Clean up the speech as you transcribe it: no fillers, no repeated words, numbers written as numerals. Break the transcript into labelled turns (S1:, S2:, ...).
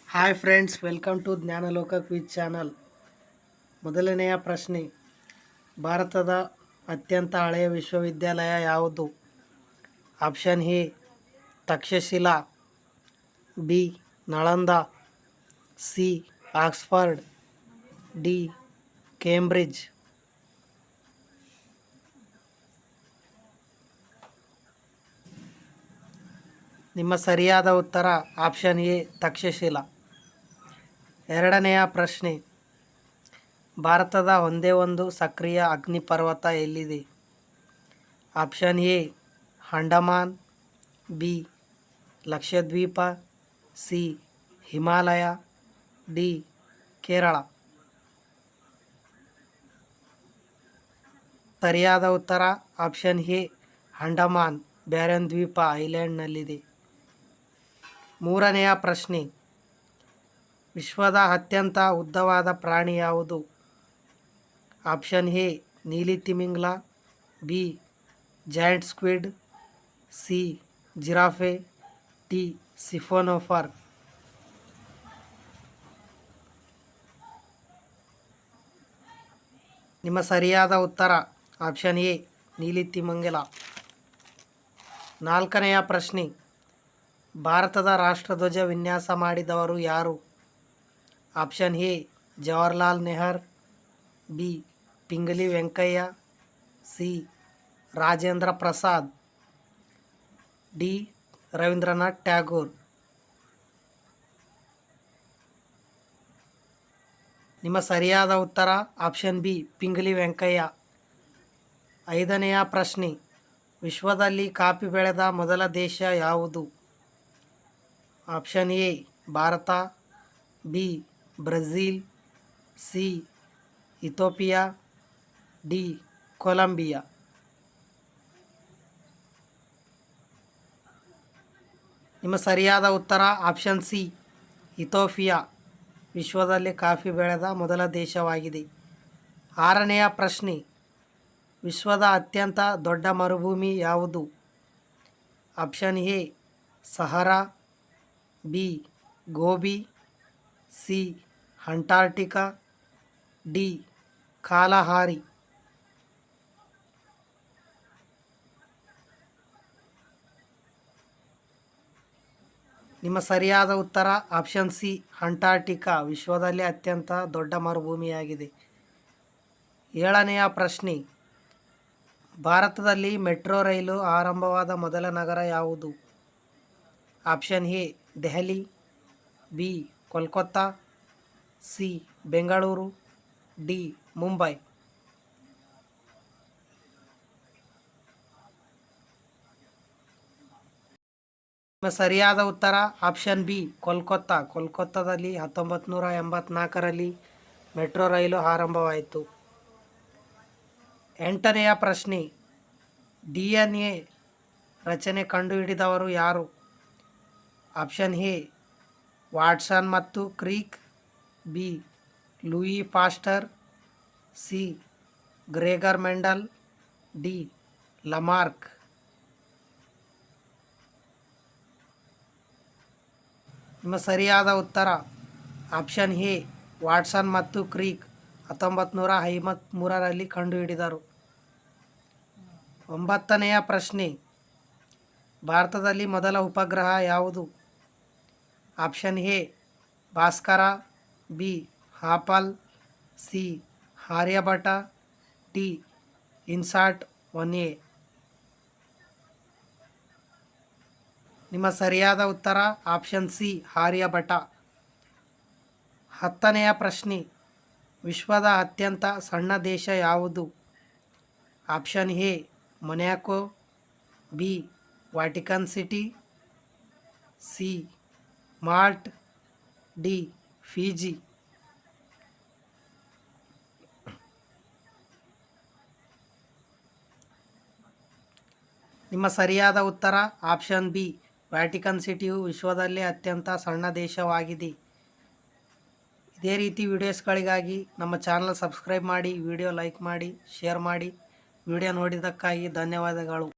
S1: Hi friends, welcome to Jnanaloka quiz channel. ಮೊದಲನೆಯ ಪ್ರಶ್ನೆ, ಭಾರತದ ಅತ್ಯಂತ ಹಳೆಯ ವಿಶ್ವವಿದ್ಯಾಲಯ ಯಾವುದು? Option A Takshashila, B Nalanda, C Oxford, D Cambridge. ನಿಮ್ಮ ಸರಿಯಾದ ಉತ್ತರ ಆಪ್ಷನ್ ಎ ತಕ್ಷಶಿಲಾ. ಎರಡನೆಯ ಪ್ರಶ್ನೆ, ಭಾರತದ ಒಂದೇ ಒಂದು ಸಕ್ರಿಯ ಅಗ್ನಿಪರ್ವತ ಎಲ್ಲಿದೆ? Option A Andaman, B Lakshadweep, C Himalaya, D Kerala. ಸರಿಯಾದ ಉತ್ತರ ಆಪ್ಷನ್ ಎ ಅಂಡಮಾನ್ ಬ್ಯಾರನ್ ದ್ವೀಪ ಐಲ್ಯಾಂಡ್ನಲ್ಲಿದೆ. ಮೂರನೆಯ ಪ್ರಶ್ನೆ, ವಿಶ್ವದ ಅತ್ಯಂತ ಉದ್ದವಾದ ಪ್ರಾಣಿ ಯಾವುದು? ಆಪ್ಷನ್ ಎ ನೀಲಿ ತಿಮಿಂಗ್ಲ, B giant squid, C giraffe, D siphonophore. ನಿಮ್ಮ ಸರಿಯಾದ ಉತ್ತರ ಆಪ್ಷನ್ ಎ ನೀಲಿ ತಿಮಿಂಗಲ. ನಾಲ್ಕನೆಯ ಪ್ರಶ್ನೆ, ಭಾರತದ ರಾಷ್ಟ್ರಧ್ವಜ ವಿನ್ಯಾಸ ಮಾಡಿದವರು ಯಾರು? Option A Jawaharlal Nehru, B Pingali Venkayya, C Rajendra Prasad, D Rabindranath Tagore. ನಿಮ್ಮ ಸರಿಯಾದ ಉತ್ತರ ಆಪ್ಷನ್ ಬಿ ಪಿಂಗಲಿ ವೆಂಕಯ್ಯ. ಐದನೆಯ ಪ್ರಶ್ನೆ, ವಿಶ್ವದಲ್ಲಿ ಕಾಫಿ ಬೆಳೆದ ಮೊದಲ ದೇಶ ಯಾವುದು? Option A Bharat, B Brazil, C Ethiopia, D Colombia. ನಿಮ್ಮ ಸರಿಯಾದ ಉತ್ತರ ಆಪ್ಷನ್ ಸಿ ಇಥಿಯೋಪಿಯಾ ವಿಶ್ವದಲ್ಲಿ ಕಾಫಿ ಬೆಳೆದ ಮೊದಲ ದೇಶವಾಗಿದೆ. ಆರನೆಯ ಪ್ರಶ್ನೆ, ವಿಶ್ವದ ಅತ್ಯಂತ ದೊಡ್ಡ ಮರುಭೂಮಿ ಯಾವುದು? Option A Sahara, B Gobi, C Antarctica, D Kalahari. ನಿಮ್ಮ ಸರಿಯಾದ ಉತ್ತರ ಆಪ್ಷನ್ ಸಿ ಅಂಟಾರ್ಟಿಕಾ ವಿಶ್ವದಲ್ಲಿ ಅತ್ಯಂತ ದೊಡ್ಡ ಮರುಭೂಮಿಯಾಗಿದೆ. ಏಳನೆಯ ಪ್ರಶ್ನೆ, ಭಾರತದಲ್ಲಿ ಮೆಟ್ರೋ ರೈಲು ಆರಂಭವಾದ ಮೊದಲ ನಗರ ಯಾವುದು? Option A Delhi, B Kolkata, C Bengaluru, D Mumbai. ನಿಮ್ಮ ಸರಿಯಾದ ಉತ್ತರ ಆಪ್ಷನ್ ಬಿ ಕೋಲ್ಕತ್ತಾ. ಕೋಲ್ಕತ್ತಾದಲ್ಲಿ 1984ರಲ್ಲಿ ಮೆಟ್ರೋ ರೈಲು ಆರಂಭವಾಯಿತು. ಎಂಟನೆಯ ಪ್ರಶ್ನೆ, DNA ರಚನೆ ಕಂಡುಹಿಡಿದವರು ಯಾರು? ಆಪ್ಷನ್ ಎ ವಾಟ್ಸನ್ ಮತ್ತು Crick, B Louis Pasteur, C Gregor Mendel, D Lamarck. ನಿಮ್ಮ ಸರಿಯಾದ ಉತ್ತರ ಆಪ್ಷನ್ ಎ ವಾಟ್ಸನ್ ಮತ್ತು ಕ್ರೀಕ್ 1953ರಲ್ಲಿ ಕಂಡುಹಿಡಿದರು. ಒಂಬತ್ತನೆಯ ಪ್ರಶ್ನೆ, ಭಾರತದಲ್ಲಿ ಮೊದಲ ಉಪಗ್ರಹ ಯಾವುದು? Option A Bhaskara, B APPLE, C Aryabhata, D INSAT 1A. ನಿಮ್ಮ ಸರಿಯಾದ ಉತ್ತರ ಆಪ್ಷನ್ ಸಿ ಆರ್ಯಭಟ. ಹತ್ತನೆಯ ಪ್ರಶ್ನೆ, ವಿಶ್ವದ ಅತ್ಯಂತ ಸಣ್ಣ ದೇಶ ಯಾವುದು? Option A Monaco, B Vatican City, C Malta, D Fiji. ನಿಮ್ಮ ಸರಿಯಾದ ಉತ್ತರ ಆಪ್ಷನ್ ಬಿ ವ್ಯಾಟಿಕನ್ ಸಿಟಿಯು ವಿಶ್ವದಲ್ಲೇ ಅತ್ಯಂತ ಸಣ್ಣ ದೇಶವಾಗಿದೆ. ಇದೇ ರೀತಿ ವಿಡಿಯೋಸ್ಗಳಿಗಾಗಿ ನಮ್ಮ ಚಾನಲ್ ಸಬ್ಸ್ಕ್ರೈಬ್ ಮಾಡಿ, ವಿಡಿಯೋ ಲೈಕ್ ಮಾಡಿ, ಶೇರ್ ಮಾಡಿ. ವಿಡಿಯೋ ನೋಡಿದ್ದಕ್ಕಾಗಿ ಧನ್ಯವಾದಗಳು.